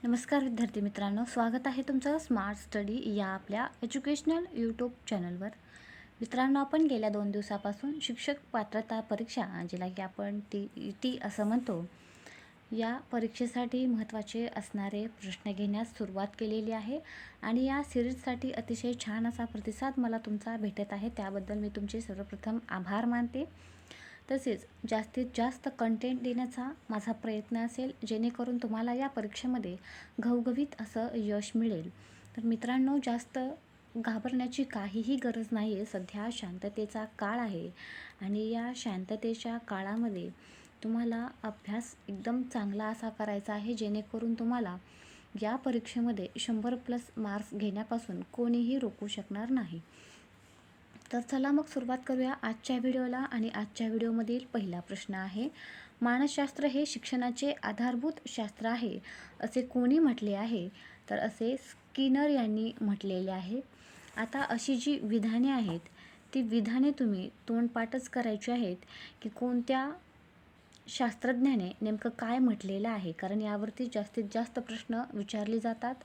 नमस्कार विद्यार्थी मित्रांनो, स्वागत आहे तुमचं स्मार्ट स्टडी या आपल्या एज्युकेशनल यूट्यूब चॅनलवर. मित्रांनो, आपण गेल्या 2 दिवसापासून शिक्षक पात्रता परीक्षा, ज्याला की आपण TET असं म्हणतो, या परीक्षेसाठी महत्त्वाचे असणारे प्रश्न घेण्यास सुरुवात केलेली आहे आणि या सिरीजसाठी अतिशय छान असा प्रतिसाद मला तुमचा भेटत आहे. त्याबद्दल मी तुमचे सर्वप्रथम आभार मानते. तसेच जास्तीत जास्त कंटेंट देण्याचा माझा प्रयत्न असेल, जेणेकरून तुम्हाला या परीक्षेमध्ये घवघवीत असं यश मिळेल. तर मित्रांनो, जास्त घाबरण्याची काहीही गरज नाही आहे. सध्या शांततेचा काळ आहे आणि या शांततेच्या काळामध्ये तुम्हाला अभ्यास एकदम चांगला असा करायचा आहे, जेणेकरून तुम्हाला या परीक्षेमध्ये 100+ मार्क्स घेण्यापासून कोणीही रोखू शकणार नाही. तर चला मग सुरुवात करूया आजच्या व्हिडिओला. आणि आजच्या व्हिडिओमधील पहिला प्रश्न आहे, मानसशास्त्र हे शिक्षणाचे आधारभूत शास्त्र आहे असे कोणी म्हटले आहे? तर असे स्किनर यांनी म्हटलेले आहे. आता अशी जी विधाने आहेत, ती विधाने तुम्ही तोंडपाठच करायची आहेत की कोणत्या शास्त्रज्ञाने नेमकं काय म्हटलेलं आहे, कारण यावरती जास्तीत जास्त प्रश्न विचारले जातात.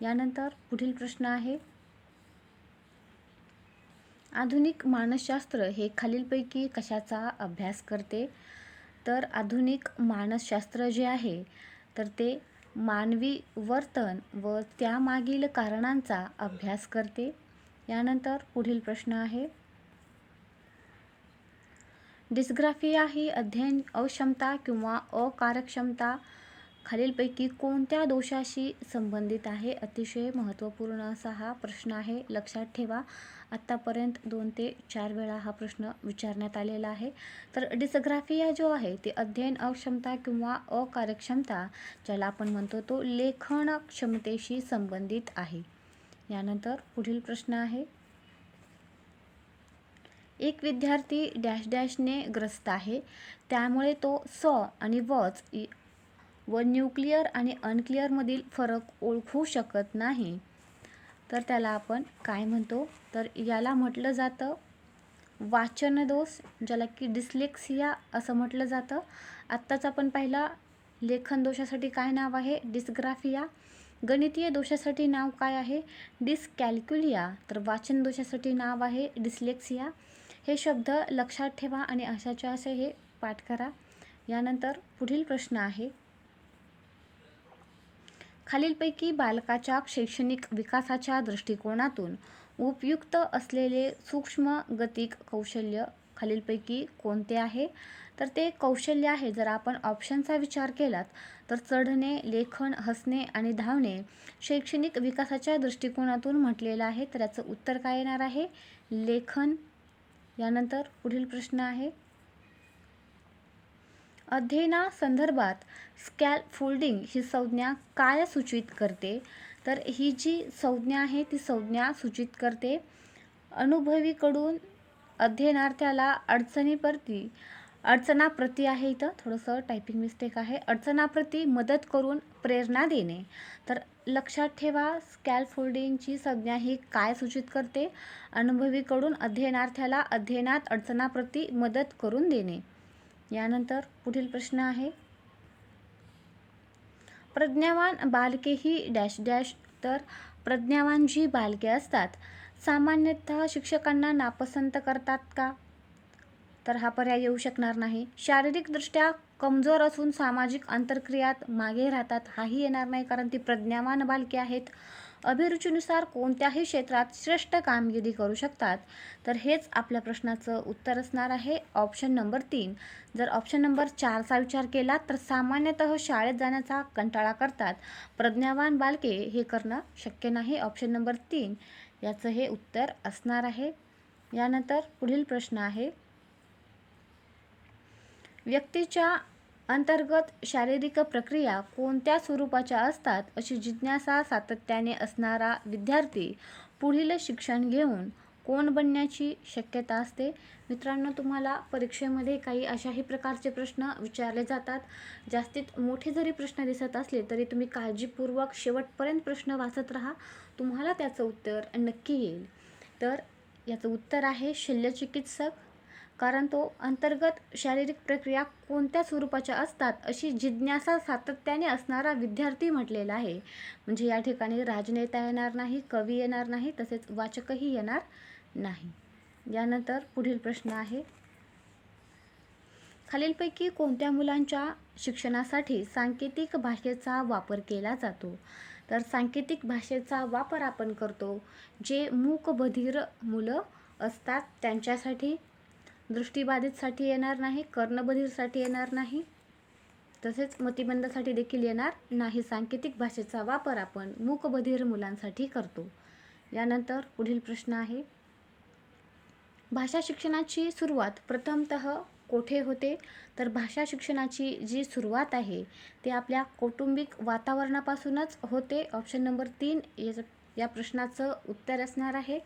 यानंतर पुढील प्रश्न आहे, आधुनिक मानसशास्त्र हे खालीलपैकी कशाचा अभ्यास करते? तर आधुनिक मानसशास्त्र जे आहे तर ते मानवी वर्तन व त्यामागील कारणांचा अभ्यास करते. यानंतर पुढील प्रश्न आहे, डिस्ग्राफिया ही अध्ययन अक्षमता किंवा अकार्यक्षमता खालीलपैकी कोणत्या दोषाशी संबंधित आहे? अतिशय महत्त्वपूर्ण असा हा प्रश्न आहे, लक्षात ठेवा. आत्तापर्यंत 2 ते 4 वेळा हा प्रश्न विचारण्यात आलेला आहे. तर डिस्ग्राफिया जो आहे ते अध्ययन अक्षमता किंवा अकार्यक्षमता, ज्याला आपण म्हणतो, तो लेखन क्षमतेशी संबंधित आहे. यानंतर पुढील प्रश्न आहे, एक विद्यार्थी डॅश डॅशने ग्रस्त आहे, त्यामुळे तो आणि वॉच व न्यूक्लिअर आणि अनक्लिअरमधील फरक ओळखू शकत नाही. तर त्याला आपण काय म्हणतो? तर याला म्हटलं जातं वाचनदोष, ज्याला की डिस्लेक्सिया असं म्हटलं जातं. आत्ताच आपण पाहिला लेखन दोषासाठी काय नाव आहे? डिस्ग्राफिया. गणितीय दोषासाठी नाव काय आहे? डिस्कॅल्क्युलिया. तर वाचन दोषासाठी नाव आहे डिस्लेक्सिया. हे शब्द लक्षात ठेवा आणि अशाच्या असे हे पाठ करा. यानंतर पुढील प्रश्न आहे, खालीलपैकी बालकाच्या शैक्षणिक विकासाच्या दृष्टिकोनातून उपयुक्त असलेले सूक्ष्म गतिक कौशल्य खालीलपैकी कोणते आहे? तर ते कौशल्य आहे, जर आपण ऑप्शनचा विचार केलात तर चढणे, लेखन, हसणे आणि धावणे शैक्षणिक विकासाच्या दृष्टिकोनातून म्हटलेलं आहे. तर याचं उत्तर काय येणार आहे? लेखन. यानंतर पुढील प्रश्न आहे, अध्ययनासंदर्भात स्कॅफोल्डिंग ही संज्ञा काय सूचित करते? तर ही जी संज्ञा आहे ती संज्ञा सूचित करते अनुभवीकडून अध्ययनार्थ्याला अडचणाप्रती आहे, इथं थोडंसं टायपिंग मिस्टेक आहे, अडचणाप्रती मदत करून प्रेरणा देणे. तर लक्षात ठेवा, स्कॅफोल्डिंगची संज्ञा ही काय सूचित करते? अनुभवीकडून अध्ययनार्थ्याला अध्ययनात अडचणाप्रती मदत करून देणे. यानंतर पुढील प्रश्न आहे, प्रज्ञावान बालके ही डॅश डॅश. तर प्रज्ञावान जी बालके असतात सामान्यतः शिक्षकांना नापसंत करतात का? तर हा पर्याय येऊ शकणार नाही. शारीरिकदृष्ट्या कमजोर असून सामाजिक आंतरक्रियात मागे राहतात, हाही येणार नाही, कारण ती प्रज्ञावान बालके आहेत. अभिरुचीनुसार कोणत्याही क्षेत्रात श्रेष्ठ कामगिरी करू शकतात. तर हेच आपल्या प्रश्नाचं उत्तर असणार आहे, ऑप्शन नंबर 3. जर ऑप्शन नंबर 4चा विचार केला तर सामान्यतः शाळेत जाण्याचा कंटाळा करतात. प्रज्ञावान बालके हे करणं शक्य नाही. ऑप्शन नंबर 3 याचं हे उत्तर असणार आहे. यानंतर पुढील प्रश्न आहे, व्यक्तीच्या अंतर्गत शारीरिक प्रक्रिया कोणत्या स्वरूपाच्या असतात अशी जिज्ञासा सातत्याने असणारा विद्यार्थी पुढील शिक्षण घेऊन कोण बनण्याची शक्यता असते? मित्रांनो, तुम्हाला परीक्षेमध्ये काही अशाही प्रकारचे प्रश्न विचारले जातात. जास्तीत मोठे जरी प्रश्न दिसत असले तरी तुम्ही काळजीपूर्वक शेवटपर्यंत प्रश्न वाचत राहा, तुम्हाला त्याचं उत्तर नक्की येईल. तर याचं उत्तर आहे शल्यचिकित्सक. कारण तो अंतर्गत शारीरिक प्रक्रिया कोणत्या स्वरूपाच्या असतात अशी जिज्ञासा सातत्याने असणारा विद्यार्थी म्हटलेला आहे. म्हणजे या ठिकाणी राजनेता येणार नाही, कवी येणार नाही, तसेच वाचकही येणार नाही. यानंतर पुढील प्रश्न आहे, खालीलपैकी कोणत्या मुलांच्या शिक्षणासाठी सांकेतिक भाषेचा वापर केला जातो? तर सांकेतिक भाषेचा वापर आपण करतो जे मूकबधिर मुलं असतात त्यांच्यासाठी, दृष्टिबाधितसाठी येणार नाही, कर्णबधिरसाठी येणार नाही, तसेच मतिमंदासाठी देखील येणार नाही. सांकेतिक भाषेचा वापर आपण मूकबधिर मुलांसाठी करतो. यानंतर पुढील प्रश्न आहे, भाषा शिक्षणाची सुरुवात प्रथमतः कोठे होते? तर भाषा शिक्षणाची जी सुरुवात आहे ते आपल्या कौटुंबिक वातावरणापासूनच होते. ऑप्शन नंबर 3 या प्रश्नाचं उत्तर असणार आहे.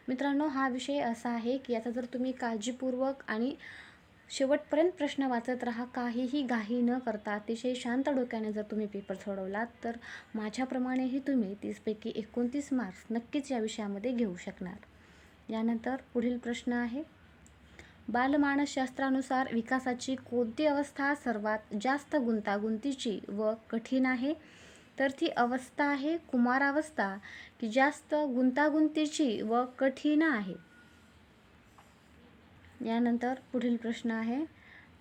मित्रांनो, हा विषय असा आहे की याचा जर तुम्ही काळजीपूर्वक आणि शेवटपर्यंत प्रश्न वाचत राहा, काहीही घाई न करता अतिशय शांत डोक्याने जर तुम्ही पेपर सोडवलात तर माझ्याप्रमाणेही तुम्ही 30पैकी 29 मार्क्स नक्कीच या विषयामध्ये घेऊ शकणार. यानंतर पुढील प्रश्न आहे, बालमानसशास्त्रानुसार विकासाची कोणती अवस्था सर्वात जास्त गुंतागुंतीची व कठीण आहे? तर ती अवस्था आहे कुमारावस्था, की जास्त गुंतागुंतीची व कठीण आहे. यानंतर पुढील प्रश्न आहे,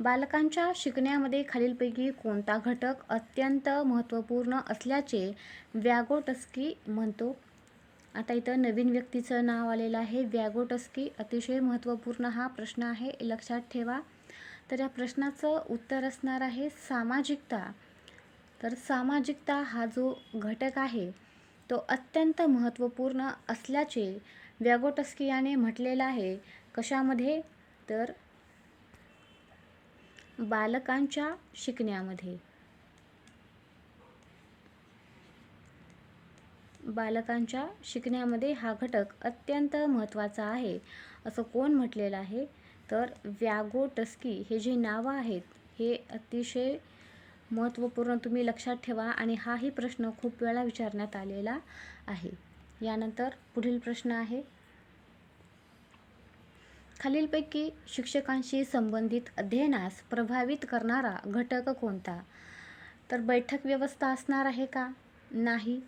बालकांच्या शिकण्यामध्ये खालीलपैकी कोणता घटक अत्यंत महत्त्वपूर्ण असल्याचे व्यागोटस्की म्हणतो? आता इथं नवीन व्यक्तीचं नाव आलेलं आहे, व्यागोटस्की. अतिशय महत्त्वपूर्ण हा प्रश्न आहे, लक्षात ठेवा. तर या प्रश्नाचं उत्तर असणार आहे सामाजिकता. तर सामाजिकता हा जो घटक आहे तो अत्यंत महत्त्वपूर्ण असल्याचे व्यागोटस्की याने म्हटलेलं आहे. कशामध्ये? तर बालकांच्या शिकण्यामध्ये. बालकांच्या शिकण्यामध्ये हा घटक अत्यंत महत्त्वाचा आहे असं कोण म्हटलेलं आहे? तर व्यागोटस्की. हे जे नावं आहेत हे अतिशय महत्त्वपूर्ण तुम्ही लक्षात ठेवा आणि हाही प्रश्न खूप वेळा विचारण्यात आलेला आहे. यानंतर पुढील प्रश्न आहे, खालीलपैकी शिक्षकांशी संबंधित अध्ययनास प्रभावित करणारा घटक कोणता? तर बैठक व्यवस्था असणार आहे का? नाही.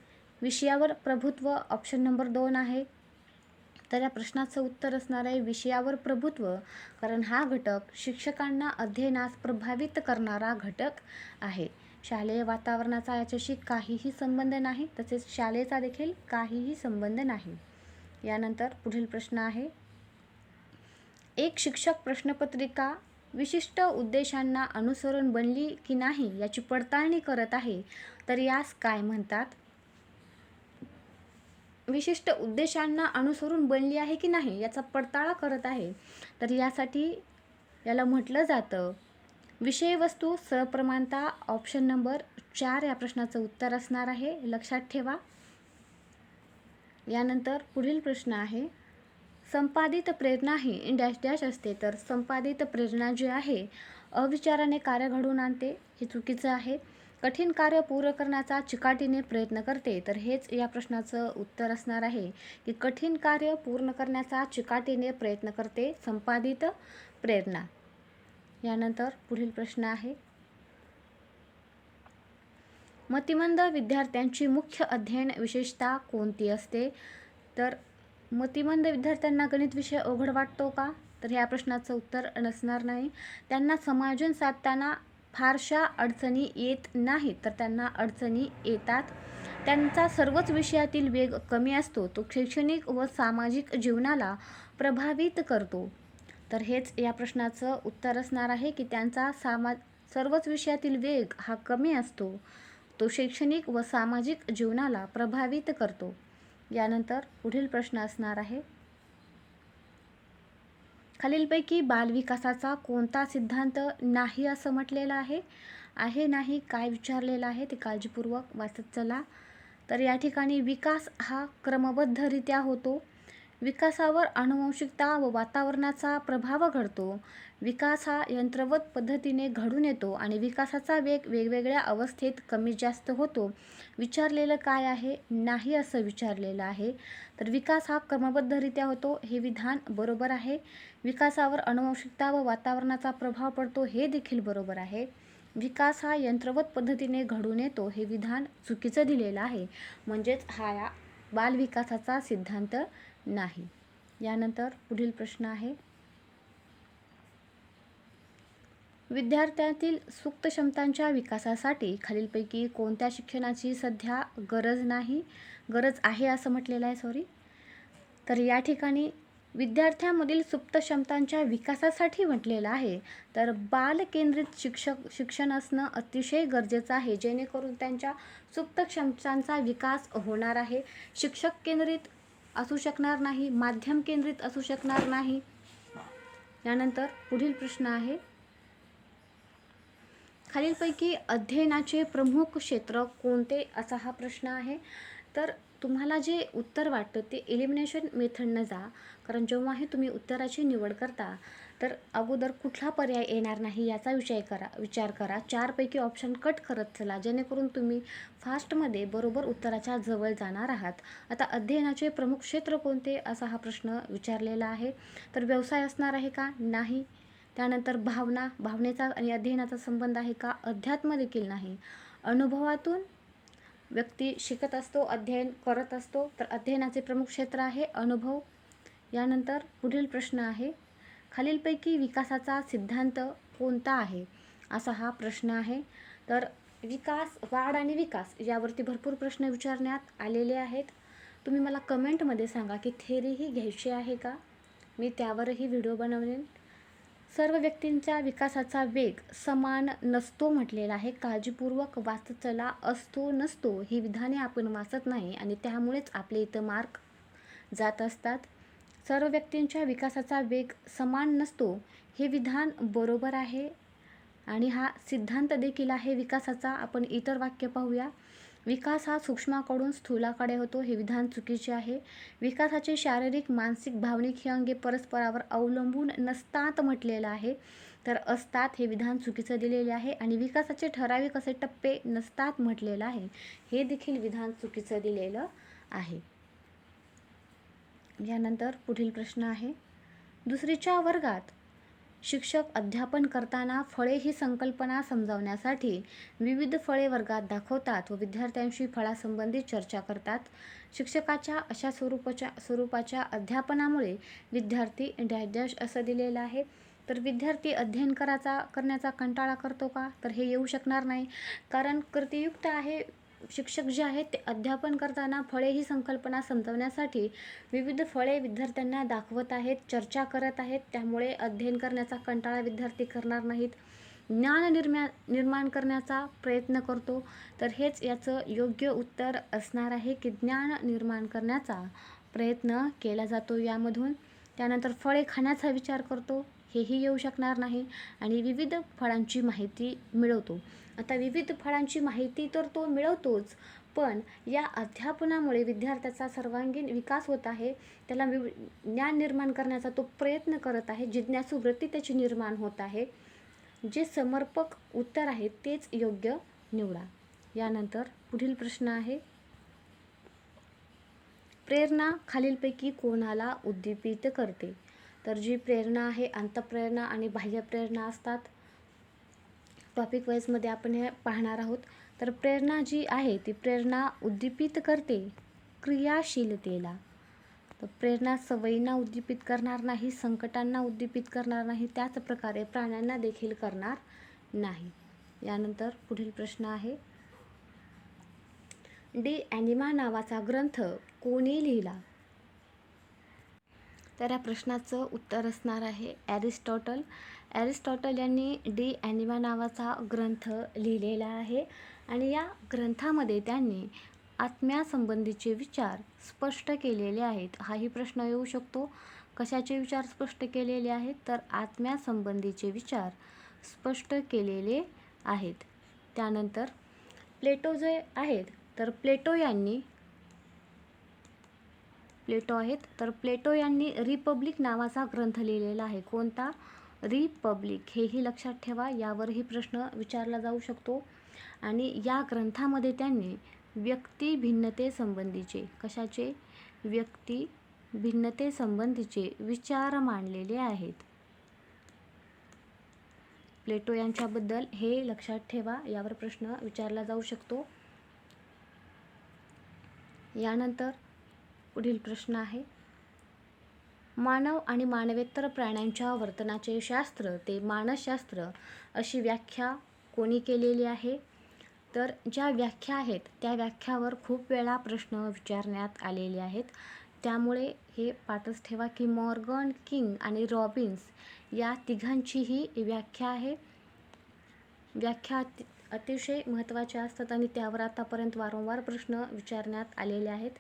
विषयावर प्रभुत्व ऑप्शन नंबर 2 आहे. तर या प्रश्नाचं उत्तर असणार आहे विषयावर प्रभुत्व, कारण हा घटक शिक्षकांना अध्ययनास प्रभावित करणारा घटक आहे. शालेय वातावरणाचा याच्याशी काहीही संबंध नाही, तसेच शाळेचा देखील काहीही संबंध नाही. यानंतर पुढील प्रश्न आहे, एक शिक्षक प्रश्नपत्रिका विशिष्ट उद्देशांना अनुसरून बनली की नाही याची पडताळणी करत आहे, तर यास काय म्हणतात? विशिष्ट उद्देशांना अनुसरून बनली आहे की नाही याचा पडताळा करत आहे, तर यासाठी याला म्हटलं जातं विषयवस्तू सप्रमाणता. ऑप्शन नंबर 4 या प्रश्नाचं उत्तर असणार आहे, लक्षात ठेवा. यानंतर पुढील प्रश्न आहे, संपादित प्रेरणा ही डॅश डॅश असते. तर संपादित प्रेरणा जी आहे अविचाराने कार्य घडवून आणते, हे चुकीचं आहे. कठीण कार्य पूर्ण करण्याचा चिकाटीने प्रयत्न करते, तर हेच या प्रश्नाचं उत्तर असणार आहे की कठीण कार्य पूर्ण करण्याचा चिकाटीने प्रयत्न करते संपादित प्रेरणा. यानंतर पुढील प्रश्न आहे, मतिमंद विद्यार्थ्यांची मुख्य अध्ययन विशेषता कोणती असते? तर मतिमंद विद्यार्थ्यांना गणित विषय अवघड वाटतो का? तर ह्या प्रश्नाचं उत्तर नसणार नाही. त्यांना समजून साधताना फारशा अडचणी येत नाहीत, तर त्यांना अडचणी येतात. त्यांचा सर्वच विषयातील वेग कमी असतो, तो शैक्षणिक व सामाजिक जीवनाला प्रभावित करतो. तर हेच या प्रश्नाचं उत्तर असणार आहे की त्यांचा सर्वच विषयातील वेग हा कमी असतो, तो शैक्षणिक व सामाजिक जीवनाला प्रभावित करतो. यानंतर पुढील प्रश्न असणार आहे, खालीलपैकी बालविकासाचा कोणता सिद्धांत नाही असं म्हटलेलं आहे? नाही काय विचारलेलं आहे ते काळजीपूर्वक वाचत चला. तर या ठिकाणी विकास हा क्रमबद्धरित्या होतो. विकासावर आनुवंशिकता व वातावरणाचा प्रभाव घडतो. विकास हा यंत्रवत पद्धतीने घडून येतो आणि विकासाचा वेग वेगवेगळ्या अवस्थेत कमी जास्त होतो. विचारलेलं काय आहे? नाही असं विचारलेलं आहे. तर विकास हा क्रमबद्धरित्या होतो, हे विधान बरोबर आहे. विकासावर आनुवंशिकता व वातावरणाचा प्रभाव पडतो, हे देखील बरोबर आहे. विकास हा यंत्रवत पद्धतीने घडून येतो, हे विधान चुकीचं दिलेलं आहे. म्हणजेच हा या बालविकासाचा सिद्धांत नाही. यानंतर पुढील प्रश्न आहे, विद्यार्थ्यातील सुप्त क्षमतांच्या विकासासाठी खालीलपैकी कोणत्या शिक्षणाची सध्या गरज आहे असं म्हटलेलं आहे. तर या ठिकाणी विद्यार्थ्यांमधील सुप्त क्षमतांच्या विकासासाठी म्हटलेलं आहे. तर बालकेंद्रित शिक्षण असणं अतिशय गरजेचं आहे, जेणेकरून त्यांच्या सुप्त क्षमतांचा विकास होणार आहे. शिक्षक केंद्रित असू शकणार नाही, माध्यम केंद्रित असू शकणार नाही. यानंतर पुढील प्रश्न आहे, खालीलपैकी अध्ययनाचे प्रमुख क्षेत्र कोणते असा हा प्रश्न आहे. तर तुम्हाला जे उत्तर वाटतं ते एलिमिनेशन मेथडनं जा. कारण जेव्हाही तुम्ही उत्तराची निवड करता तर अगोदर कुठला पर्याय येणार नाही याचा विचार करा. 4पैकी ऑप्शन कट करत चला, जेणेकरून तुम्ही फास्टमध्ये बरोबर उत्तराच्या जवळ जाणार आहात. आता अध्ययनाचे प्रमुख क्षेत्र कोणते असा हा प्रश्न विचारलेला आहे. तर व्यवसाय असणार आहे का? नाही. त्यानंतर भावनेचा आणि अध्ययनाचा संबंध आहे का? अध्यात्म देखील नाही. अनुभवातून व्यक्ती शिकत असतो, अध्ययन करत असतो, तर अध्ययनाचे प्रमुख क्षेत्र आहे अनुभव. यानंतर पुढील प्रश्न आहे, खालीलपैकी विकासाचा सिद्धांत कोणता आहे असा हा प्रश्न आहे. तर वाढ आणि विकास यावरती भरपूर प्रश्न विचारण्यात आलेले आहेत. तुम्ही मला कमेंटमध्ये सांगा की थेअरीही घ्यायची आहे का, मी त्यावरही व्हिडिओ बनवलेन. सर्व व्यक्तींच्या विकासाचा वेग समान नसतो म्हटलेला आहे. काळजीपूर्वक वाचत चला. असतो नसतो ही विधाने आपण वाचत नाही आणि त्यामुळेच आपले इथं मार्क जात असतात. सर्व व्यक्तींच्या विकासाचा वेग समान नसतो हे विधान बरोबर आहे आणि हा सिद्धांत देखील आहे विकासाचा. आपण इतर वाक्य पाहूया. विकास हा सूक्ष्माकडून स्थूलाकडे होतो, हे विधान चुकीचे आहे. विकासाचे शारीरिक, मानसिक, भावनिक ही अंगे परस्परावर अवलंबून नसतात म्हटलेलं आहे. तर असतात हे विधान चुकीचं दिलेले आहे. आणि विकासाचे ठराविक असे टप्पे नसतात म्हटलेलं आहे, हे देखील विधान चुकीचं दिलेलं आहे. यानंतर पुढील प्रश्न आहे, दुसरीच्या वर्गात शिक्षक अध्यापन करताना फळे ही संकल्पना समजावण्यासाठी विविध फळे वर्गात दाखवतात व विद्यार्थ्यांशी फळासंबंधी चर्चा करतात. शिक्षकाच्या अशा स्वरूपाच्या अध्यापनामुळे विद्यार्थी डॅश असं दिलेलं आहे. तर विद्यार्थी अध्ययन करण्याचा कंटाळा करतो का? तर हे येऊ शकणार नाही, कारण कृतीयुक्त आहे. शिक्षक जे आहेत ते अध्यापन करताना फळे ही संकल्पना समजवण्यासाठी विविध फळे विद्यार्थ्यांना दाखवत आहेत, चर्चा करत आहेत. त्यामुळे अध्ययन करण्याचा कंटाळा विद्यार्थी करणार नाहीत, ज्ञान निर्माण करण्याचा प्रयत्न करतो. तर हेच याचं योग्य उत्तर असणार आहे की ज्ञान निर्माण करण्याचा प्रयत्न केला जातो यामधून. त्यानंतर फळे खाण्याचा विचार करतो, हेही येऊ शकणार नाही. आणि विविध फळांची माहिती मिळवतो. आता विविध फळांची माहिती तर तो मिळवतोच, पण या अध्यापनामुळे विद्यार्थ्याचा सर्वांगीण विकास होत आहे. त्याला ज्ञान निर्माण करण्याचा तो प्रयत्न करत आहे, जिज्ञासू वृत्ती त्याची निर्माण होत आहे. जे समर्पक उत्तर आहे तेच योग्य निवडा. यानंतर पुढील प्रश्न आहे, प्रेरणा खालीलपैकी कोणाला उद्दीपित करते? तर जी प्रेरणा आहे अंतःप्रेरणा आणि बाह्य प्रेरणा असतात. टॉपिक वाईजमध्ये आपण हे पाहणार आहोत. तर प्रेरणा जी आहे ती प्रेरणा उद्दीपित करते क्रियाशीलतेला. तर प्रेरणा सवयींना उद्दीपित करणार नाही, संकटांना उद्दीपित करणार नाही, त्याच प्रकारे प्राण्यांना देखील करणार नाही. यानंतर पुढील प्रश्न आहे, डी ॲनिमा नावाचा ग्रंथ कोणी लिहिला? तर या प्रश्नाचं उत्तर असणार आहे ॲरिस्टॉटल. ॲरिस्टॉटल यांनी डी ॲनिमा नावाचा ग्रंथ लिहिलेला आहे आणि या ग्रंथामध्ये त्यांनी आत्म्यासंबंधीचे विचार स्पष्ट केलेले आहेत. हाही प्रश्न येऊ शकतो, कशाचे विचार स्पष्ट केलेले आहेत? तर आत्म्यासंबंधीचे विचार स्पष्ट केलेले आहेत. त्यानंतर प्लेटो जे आहेत, तर प्लेटो यांनी प्लेटो आहेत. तर प्लेटो यांनी रिपब्लिक नावाचा ग्रंथ लिहिलेला आहे. कोणता? रिपब्लिक. हेही लक्षात ठेवा, यावरही प्रश्न विचारला जाऊ शकतो. आणि या ग्रंथामध्ये त्यांनी व्यक्ती भिन्नतेसंबंधीचे, कशाचे? व्यक्ती भिन्नतेसंबंधीचे विचार मांडलेले आहेत. प्लेटो यांच्याबद्दल हे लक्षात ठेवा, यावर प्रश्न विचारला जाऊ शकतो. यानंतर पुढील प्रश्न आहे, मानव आणि मानवेतर प्राण्यांच्या वर्तनाचे शास्त्र ते मानसशास्त्र अशी व्याख्या कोणी केलेली आहे? तर ज्या व्याख्या आहेत त्या व्याख्यावर खूप वेळा प्रश्न विचारण्यात आलेले आहेत. त्यामुळे हे पाठच ठेवा की मॉर्गन, किंग आणि रॉबिन्स या तिघांचीही व्याख्या आहे. व्याख्या अतिशय महत्त्वाच्या असतात आणि त्यावर आतापर्यंत वारंवार प्रश्न विचारण्यात आलेले आहेत.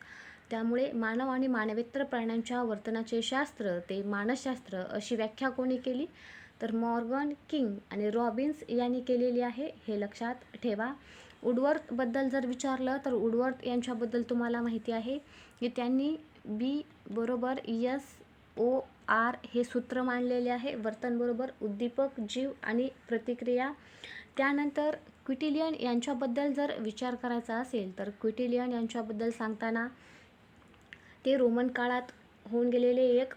त्यामुळे मानव आणि मानवेतर प्राण्यांच्या वर्तनाचे शास्त्र ते मानसशास्त्र अशी व्याख्या कोणी केली? तर मॉर्गन, किंग आणि रॉबिन्स यांनी केलेली आहे. हे लक्षात ठेवा. वुडवर्थबद्दल जर विचारलं तर वुडवर्थ यांच्याबद्दल तुम्हाला माहिती आहे की त्यांनी B बरोबर SOR हे सूत्र मांडलेले आहे. वर्तन बरोबर उद्दीपक, जीव आणि प्रतिक्रिया. त्यानंतर क्विटिलियन यांच्याबद्दल जर विचार करायचा असेल तर क्विटिलियन यांच्याबद्दल सांगताना ते रोमन काळात होऊन गेलेले एक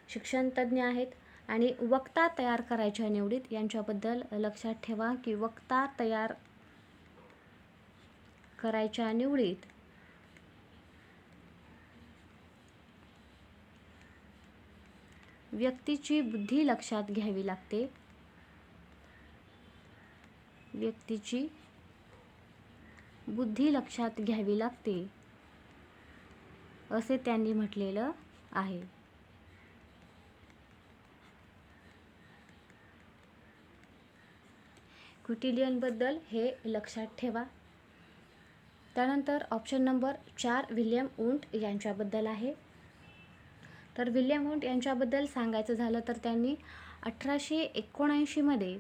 शिक्षणतज्ज्ञ आहेत. आणि वक्ता तयार करायच्या निवडीत यांच्याबद्दल लक्षात ठेवा की वक्ता तयार करायच्या निवडीत व्यक्तीची बुद्धी लक्षात घ्यावी लागते. व्यक्तीची बुद्धी लक्षात घ्यावी लागते असे त्यांनी म्हटलेलं आहे. क्विटिलियनबद्दल हे लक्षात ठेवा. त्यानंतर ऑप्शन नंबर 4 विल्यम वुंट यांच्याबद्दल आहे. तर विल्यम वुंट यांच्याबद्दल सांगायचं झालं तर त्यांनी 1879 मध्ये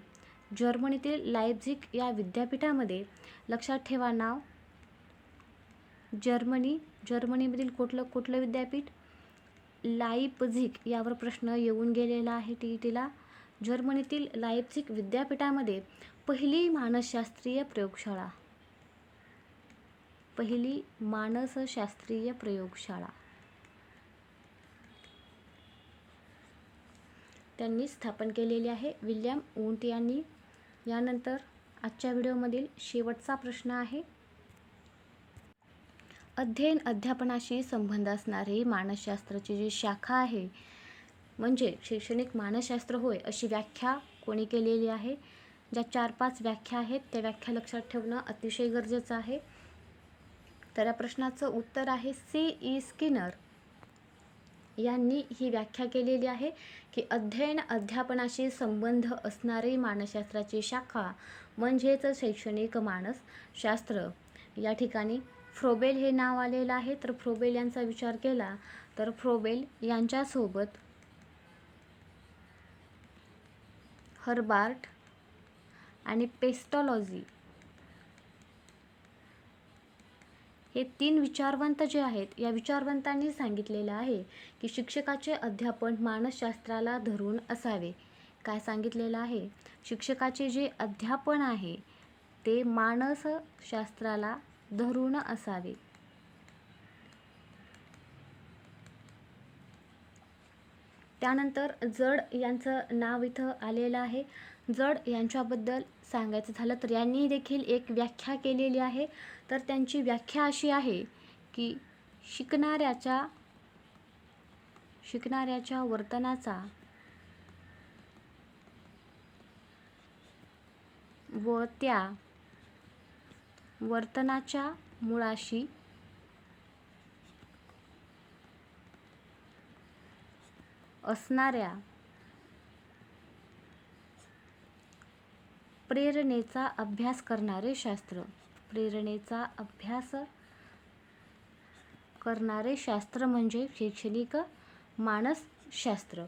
जर्मनीतील लाइप्झिग या विद्यापीठामध्ये, लक्षात ठेवा नाव, जर्मनीमधील कुठलं विद्यापीठ? लाइप्झिग. यावर प्रश्न येऊन गेलेला आहे TETला. जर्मनीतील लाइप्झिग विद्यापीठामध्ये पहिली मानसशास्त्रीय प्रयोगशाळा त्यांनी स्थापन केलेली आहे, विल्यम वुंट यांनी. यानंतर आजच्या व्हिडिओमधील शेवटचा प्रश्न आहे, अध्ययन अध्यापनाशी संबंध असणारी मानसशास्त्राची जी शाखा आहे म्हणजे शैक्षणिक मानसशास्त्र होय अशी व्याख्या कोणी केलेली आहे? ज्या 4-5 व्याख्या आहेत त्या व्याख्या लक्षात ठेवणं अतिशय गरजेचं आहे. तर या प्रश्नाचं उत्तर आहे C.E. स्किनर यांनी ही व्याख्या केलेली आहे की अध्ययन अध्यापनाशी संबंध असणारी मानसशास्त्राची शाखा म्हणजेच शैक्षणिक मानसशास्त्र. या ठिकाणी फ्रोबेल हे नाव आलेलं आहे. तर फ्रोबेल यांचा विचार केला तर फ्रोबेल यांच्यासोबत हर्बार्ट आणि पेस्टॉलॉजी हे 3 विचारवंत जे आहेत या विचारवंतांनी सांगितलेलं आहे की शिक्षकाचे अध्यापन मानसशास्त्राला धरून असावे. काय सांगितलेलं आहे? शिक्षकाचे जे अध्यापन आहे ते मानसशास्त्राला धरून असावे. त्यानंतर जड यांचं नाव इथं आलेलं आहे. जड यांच्याबद्दल सांगायचं झालं तर यांनी देखील एक व्याख्या केलेली आहे. तर त्यांची व्याख्या अशी आहे की शिकणाऱ्याच्या वर्तनाचा व त्या वर्तनाच्या मुळाशी असणाऱ्या प्रेरणेचा अभ्यास करणारे शास्त्र. प्रेरणेचा अभ्यास करणारे शास्त्र म्हणजे शैक्षणिक मानसशास्त्र.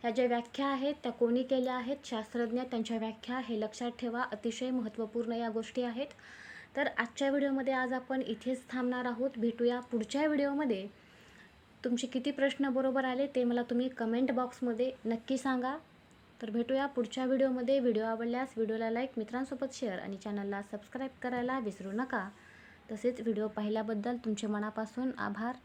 ह्या ज्या व्याख्या आहेत त्या कोणी केल्या आहेत? शास्त्रज्ञ. त्यांच्या व्याख्या हे लक्षात ठेवा, अतिशय महत्त्वपूर्ण या गोष्टी आहेत. तर आजच्या व्हिडिओमध्ये आज आपण इथेच थांबणार आहोत. भेटूया पुढच्या व्हिडिओमध्ये तुमचे किती प्रश्न बरोबर आले ते मला तुम्ही कमेंट बॉक्समध्ये नक्की सांगा. तर भेटूया पुढच्या व्हिडिओमध्ये. व्हिडिओ आवडल्यास व्हिडिओला लाईक, मित्रांसोबत शेअर आणि चॅनलला सबस्क्राईब करायला विसरू नका. तसेच व्हिडिओ पाहिल्याबद्दल तुमचे मनापासून आभार.